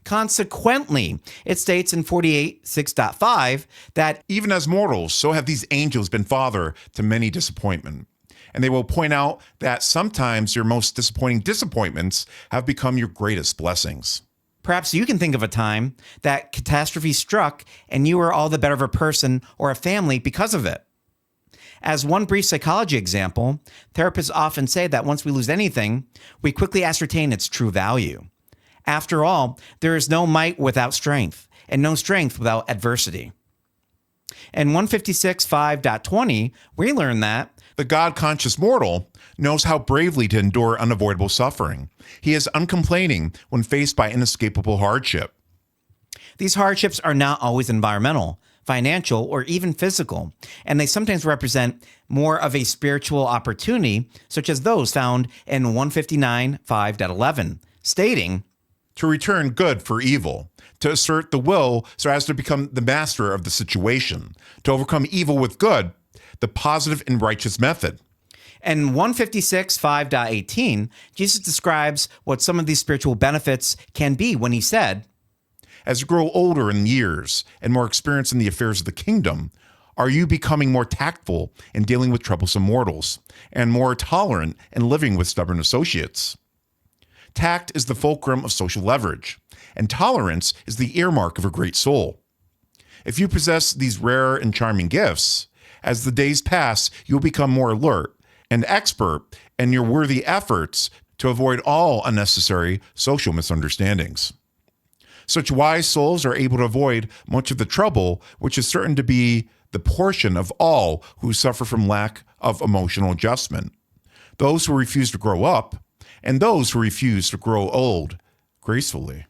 Consequently, it states in 48:6.5 that even as mortals, so have these angels been father to many disappointment. And they will point out that sometimes your most disappointing disappointments have become your greatest blessings. perhaps you can think of a time that catastrophe struck and you were all the better of a person or a family because of it. As one brief psychology example, therapists often say that once we lose anything, we quickly ascertain its true value. After all, there is no might without strength, and no strength without adversity. In 156.5.20, we learn that the God-conscious mortal knows how bravely to endure unavoidable suffering. He is uncomplaining when faced by inescapable hardship. these hardships are not always environmental, financial, or even physical, and they sometimes represent more of a spiritual opportunity, such as those found in 159.5.11, stating, to return good for evil, to assert the will so as to become the master of the situation, to overcome evil with good, the positive and righteous method. In 156.5.18, Jesus describes what some of these spiritual benefits can be when he said, as you grow older in years and more experienced in the affairs of the kingdom, are you becoming more tactful in dealing with troublesome mortals and more tolerant in living with stubborn associates? Tact is the fulcrum of social leverage, and tolerance is the earmark of a great soul. If you possess these rare and charming gifts, as the days pass, you'll become more alert and expert in your worthy efforts to avoid all unnecessary social misunderstandings. Such wise souls are able to avoid much of the trouble, which is certain to be the portion of all who suffer from lack of emotional adjustment. Those who refuse to grow up, and those who refuse to grow old gracefully.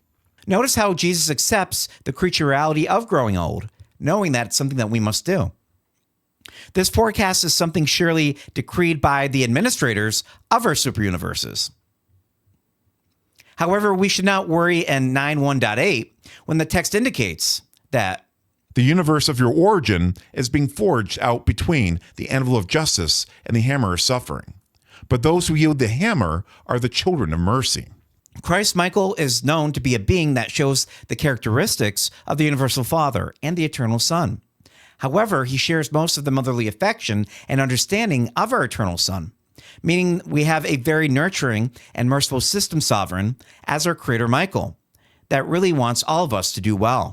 Notice how Jesus accepts the creaturality of growing old, knowing that it's something that we must do. This forecast is something surely decreed by the administrators of our superuniverses. However, we should not worry in 9.1.8 when the text indicates that the universe of your origin is being forged out between the anvil of justice and the hammer of suffering. But those who yield the hammer are the children of mercy. Christ Michael is known to be a being that shows the characteristics of the universal Father and the eternal Son. However, he shares most of the motherly affection and understanding of our eternal Son, meaning we have a very nurturing and merciful system sovereign as our creator Michael that really wants all of us to do well.